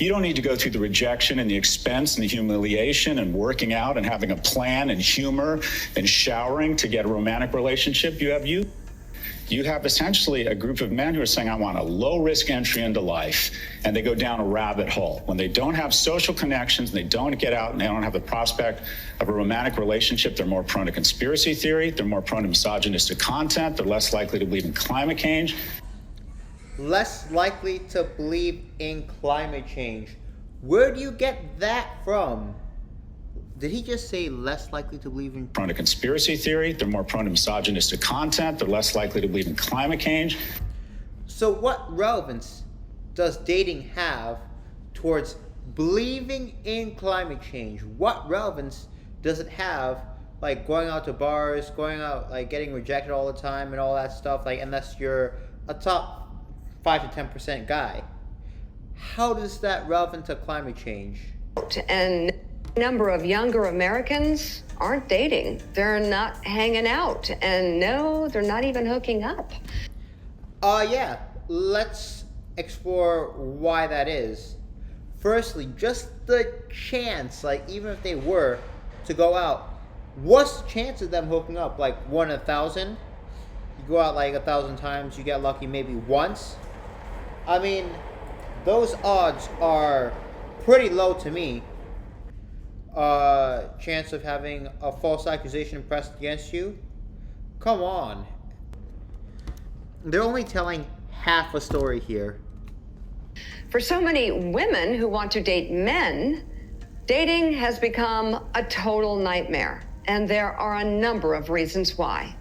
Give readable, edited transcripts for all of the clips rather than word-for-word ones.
You don't need to go through the rejection and the expense and the humiliation and working out and having a plan and humor and showering to get a romantic relationship. You have essentially a group of men who are saying, I want a low-risk entry into life, and they go down a rabbit hole. When they don't have social connections, and they don't get out, and they don't have the prospect of a romantic relationship, they're more prone to conspiracy theory, they're more prone to misogynistic content, they're less likely to believe in climate change. Less likely to believe in climate change. Where do you get that from? Did he just say less likely to believe in... Prone to conspiracy theory, they're more prone to misogynistic content, they're less likely to believe in climate change. So what relevance does dating have towards believing in climate change? What relevance does it have, like going out to bars, going out, like getting rejected all the time and all that stuff, like unless you're a top 5 to 10% guy? How does that relevant to climate change? And number of younger Americans aren't dating. They're not hanging out. And no, they're not even hooking up. Yeah. Let's explore why that is. Firstly, just the chance, like even if they were to go out, what's the chance of them hooking up? Like 1 in 1,000? You go out like 1,000 times, you get lucky maybe once. I mean, those odds are pretty low to me. Chance of having a false accusation pressed against you? Come on. They're only telling half a story here. For so many women who want to date men, dating has become a total nightmare. And there are a number of reasons why.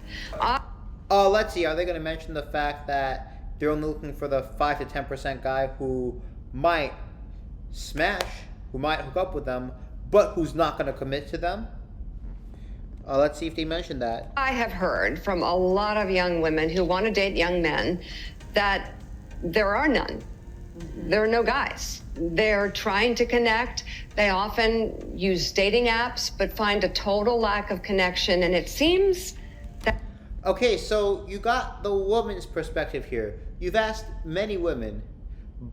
Let's see. Are they going to mention the fact that they're only looking for the 5 to 10% guy who might smash, who might hook up with them, but who's not going to commit to them? Let's see if they mention that. I have heard from a lot of young women who want to date young men that there are none. There are no guys. They're trying to connect. They often use dating apps, but find a total lack of connection. And it seems that... Okay, so you got the woman's perspective here. You've asked many women,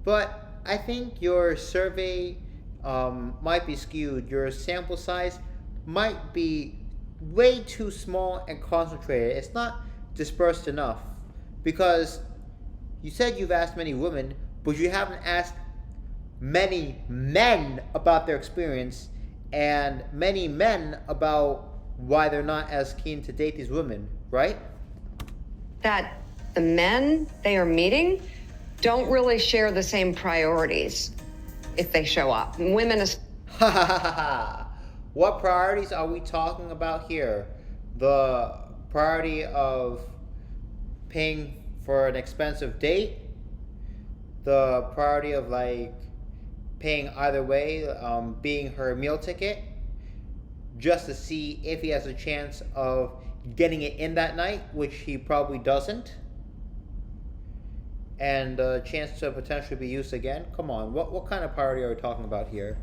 but I think your survey might be skewed. Your sample size might be way too small and concentrated. It's not dispersed enough, because you said you've asked many women, but you haven't asked many men about their experience, and many men about why they're not as keen to date these women, right? That the men they are meeting don't really share the same priorities if they show up. Women is... What priorities are we talking about here? The priority of paying for an expensive date? The priority of like paying either way, being her meal ticket, just to see if he has a chance of getting it in that night, which he probably doesn't, and a chance to potentially be used again? Come on, what kind of priority are we talking about here?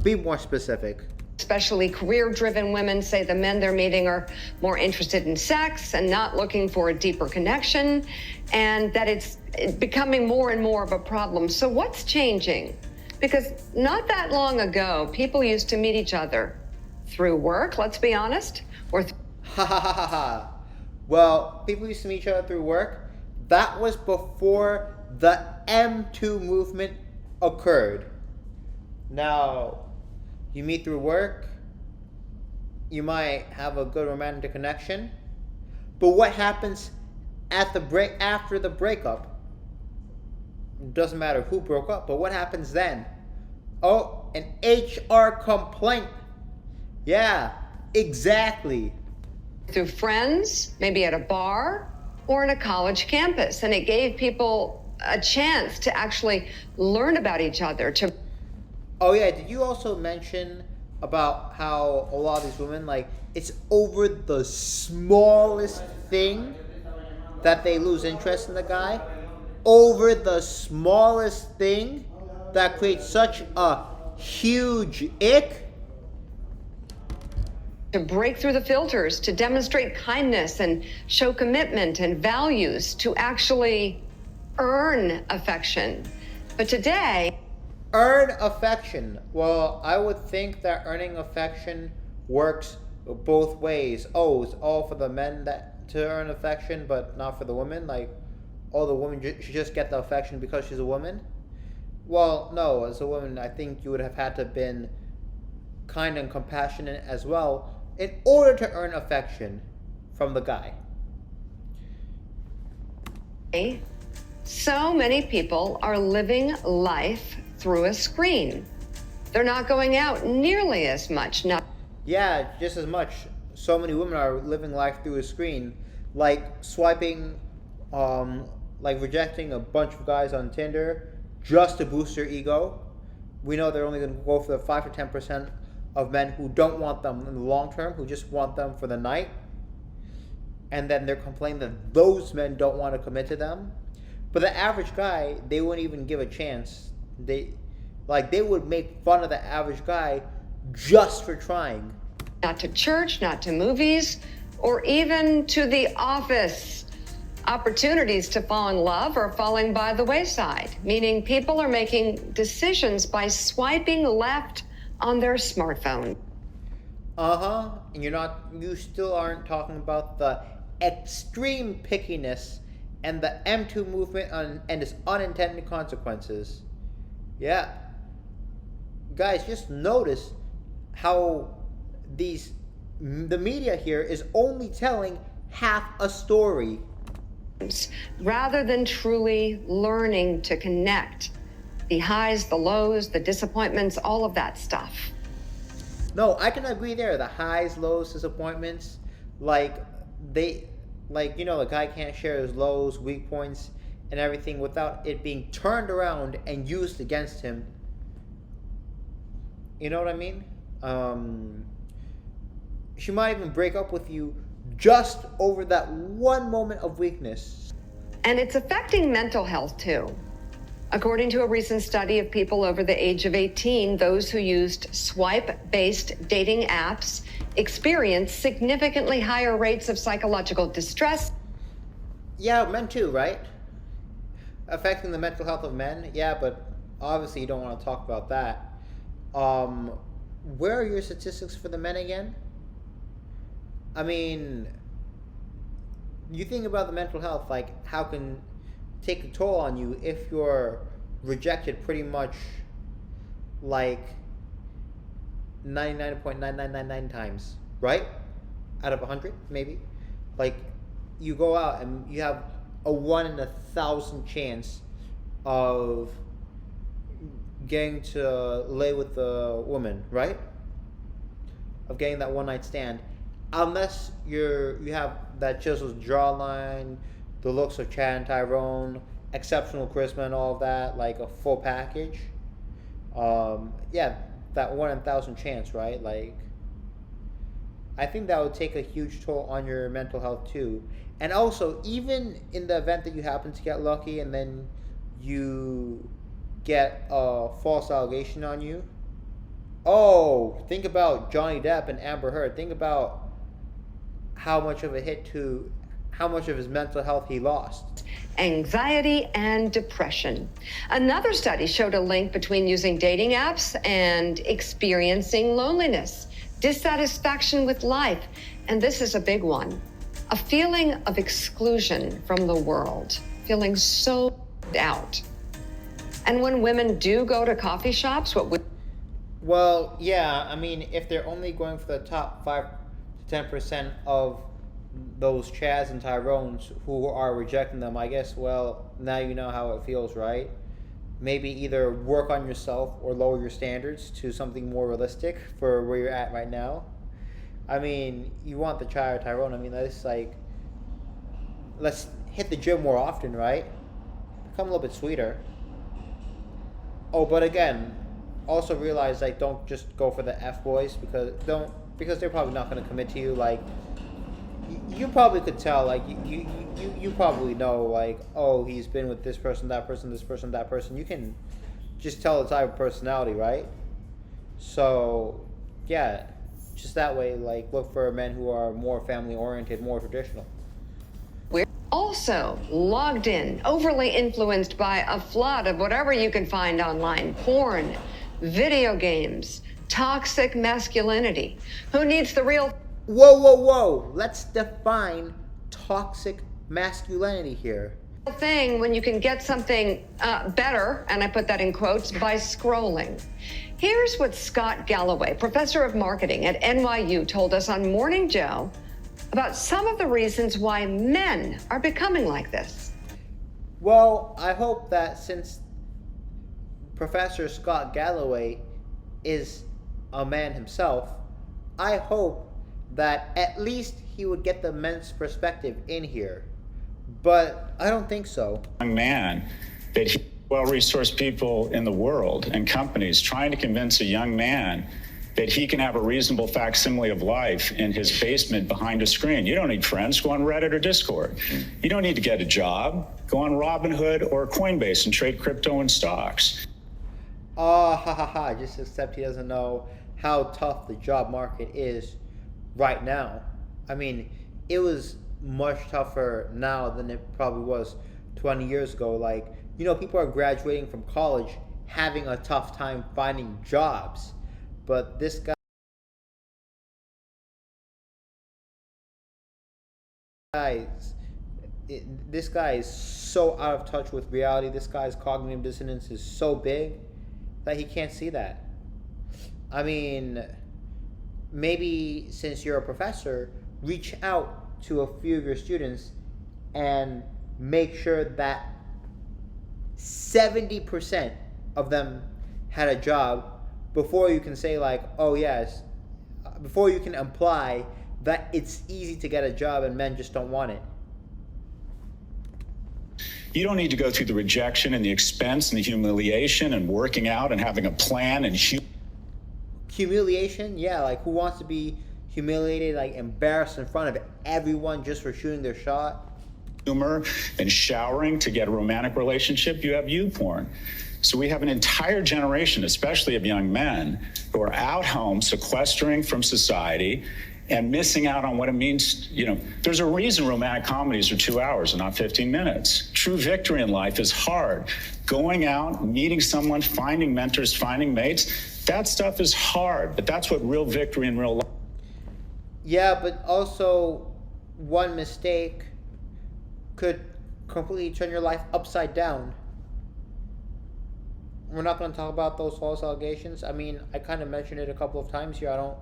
Be more specific. Especially career-driven women say the men they're meeting are more interested in sex and not looking for a deeper connection, and that it's becoming more and more of a problem. So what's changing? Because not that long ago, people used to meet each other through work, let's be honest, or... Well, people used to meet each other through work. That was before the M2 movement occurred. Now, you meet through work, you might have a good romantic connection, but what happens at the after the breakup? It doesn't matter who broke up, but what happens then? Oh, an HR complaint. Yeah, exactly. Through friends, maybe at a bar or in a college campus, and it gave people a chance to actually learn about each other. Oh yeah, did you also mention about how a lot of these women, like, it's over the smallest thing that they lose interest in the guy? Over the smallest thing that creates such a huge ick? To break through the filters, to demonstrate kindness and show commitment and values, to actually earn affection. But today... Earn affection. Well, I would think that earning affection works both ways. Oh, it's all for the men that to earn affection, but not for the women. Like, oh, the woman should just get the affection because she's a woman. Well, no. As a woman, I think you would have had to have been kind and compassionate as well in order to earn affection from the guy. So many people are living life through a screen. They're not going out nearly as much. Yeah, just as much. So many women are living life through a screen, like swiping, like rejecting a bunch of guys on Tinder just to boost their ego. We know they're only going to go for the 5 to 10% of men who don't want them in the long term, who just want them for the night. And then they're complaining that those men don't want to commit to them. But the average guy, they wouldn't even give a chance. They would make fun of the average guy just for trying. Not to church, not to movies, or even to the office. Opportunities to fall in love are falling by the wayside, meaning people are making decisions by swiping left on their smartphone. And you still aren't talking about the extreme pickiness and the M2 movement and its unintended consequences. Yeah. Guys, just notice how the media here is only telling half a story. Rather than truly learning to connect. The highs, the lows, the disappointments, all of that stuff. No, I can agree there. The highs, lows, disappointments, the guy can't share his lows, weak points, and everything without it being turned around and used against him. You know what I mean? She might even break up with you just over that one moment of weakness. And it's affecting mental health too. According to a recent study of people over the age of 18, those who used swipe-based dating apps experienced significantly higher rates of psychological distress. Yeah, men too, right? Affecting the mental health of men? Yeah, but obviously you don't want to talk about that. Where are your statistics for the men again? I mean, you think about the mental health, like how can take a toll on you if you're rejected pretty much like 99.9999 times, right? Out of 100, maybe. Like, you go out and you have a 1 in 1,000 chance of getting to lay with the woman, right? Of getting that one night stand, unless you have that chiseled jawline, the looks of Chad and Tyrone, exceptional charisma and all of that, like a full package. Yeah, that 1 in 1,000 chance, right? Like, I think that would take a huge toll on your mental health too. And also, even in the event that you happen to get lucky and then you get a false allegation on you, oh, think about Johnny Depp and Amber Heard. Think about how much of his mental health he lost. Anxiety and depression. Another study showed a link between using dating apps and experiencing loneliness, dissatisfaction with life, and this is a big one, a feeling of exclusion from the world, feeling so out. And when women do go to coffee shops, Well, yeah, I mean, if they're only going for the top 5 to 10% of those Chads and Tyrones who are rejecting them, I guess, well, now you know how it feels, right? Maybe either work on yourself or lower your standards to something more realistic for where you're at right now. I mean, you want the Chad or Tyrone, I mean, let's hit the gym more often, right? Become a little bit sweeter. Oh, but again, also realize, like, don't just go for the F-boys because they're probably not going to commit to you. Like, you probably could tell, like, you probably know, like, oh, he's been with this person, that person, this person, that person. You can just tell the type of personality, right? So, yeah, just that way, like, look for men who are more family-oriented, more traditional. also logged in, overly influenced by a flood of whatever you can find online, porn, video games, toxic masculinity. Who needs the real... Whoa, whoa, whoa. Let's define toxic masculinity here. ...thing when you can get something better, and I put that in quotes, by scrolling. Here's what Scott Galloway, professor of marketing at NYU, told us on Morning Joe about some of the reasons why men are becoming like this. Well, I hope that since Professor Scott Galloway is a man himself, I hope that at least he would get the men's perspective in here. But I don't think so. Young man that he, well-resourced people in the world and companies trying to convince a young man that he can have a reasonable facsimile of life in his basement behind a screen. You don't need friends. Go on Reddit or Discord. You don't need to get a job. Go on Robinhood or Coinbase and trade crypto and stocks. Ha ha ha. Just except he doesn't know how tough the job market is right now. I mean, it was much tougher now than it probably was 20 years ago. Like, you know, people are graduating from college having a tough time finding jobs. But this guy is so out of touch with reality. This guy's cognitive dissonance is so big that he can't see that. I mean, maybe since you're a professor, reach out to a few of your students and make sure that 70% of them had a job before you can say, like, oh yes, before you can imply that it's easy to get a job and men just don't want it. You don't need to go through the rejection and the expense and the humiliation and working out and having a plan and humiliation. Yeah, like, who wants to be humiliated, like embarrassed in front of everyone just for shooting their shot? Humor and showering to get a romantic relationship. You have you porn. So we have an entire generation, especially of young men, who are out home sequestering from society and missing out on what it means. You know, there's a reason romantic comedies are 2 hours and not 15 minutes. True victory in life is hard. Going out, meeting someone, finding mentors, finding mates, that stuff is hard, but that's what real victory in real life. Yeah, but also one mistake could completely turn your life upside down. We're not going to talk about those false allegations. I mean, I kind of mentioned it a couple of times here. I don't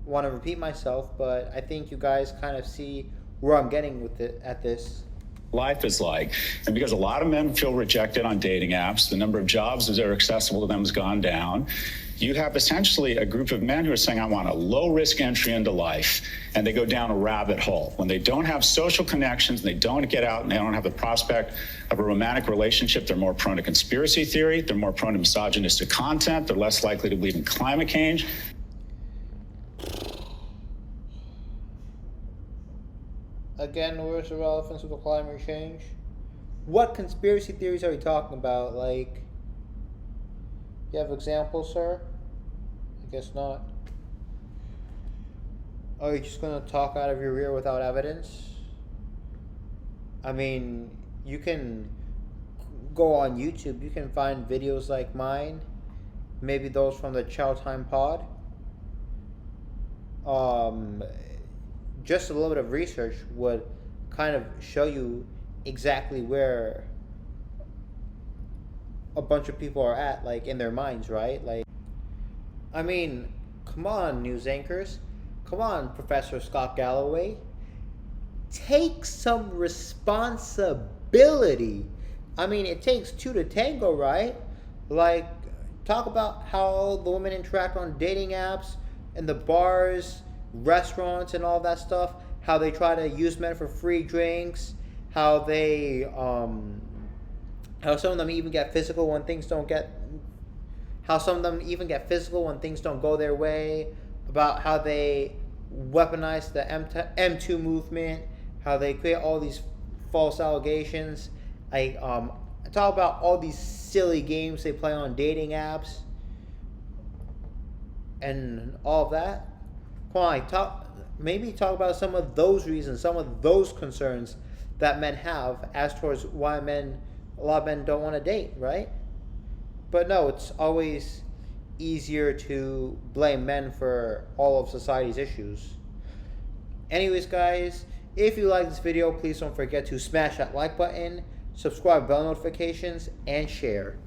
want to repeat myself, but I think you guys kind of see where I'm getting with it at this. Life is like. And because a lot of men feel rejected on dating apps, the number of jobs that are accessible to them has gone down. You have essentially a group of men who are saying, I want a low-risk entry into life, and they go down a rabbit hole. When they don't have social connections, and they don't get out, and they don't have the prospect of a romantic relationship, they're more prone to conspiracy theory, they're more prone to misogynistic content, they're less likely to believe in climate change. Again, where's the relevance of the climate change? What conspiracy theories are we talking about? Like, you have examples, sir? I guess not. Are you just going to talk out of your rear without evidence? I mean, you can go on YouTube. You can find videos like mine. Maybe those from the Chow Time Pod. Just a little bit of research would kind of show you exactly where a bunch of people are at, like, in their minds, right? Like, I mean, come on, news anchors. Come on, Professor Scott Galloway. Take some responsibility. I mean, it takes two to tango, right? Like, talk about how the women interact on dating apps and the bars, restaurants, and all that stuff. How they try to use men for free drinks. How they, how some of them even get physical when things don't get. How some of them even get physical when things don't go their way. About how they weaponize the M2 movement. How they create all these false allegations. I talk about all these silly games they play on dating apps. And all of that. Come on, maybe talk about some of those reasons, some of those concerns that men have as towards why a lot of men don't want to date, right? But no, it's always easier to blame men for all of society's issues. Anyways, guys, if you like this video, please don't forget to smash that like button, subscribe, bell notifications, and share.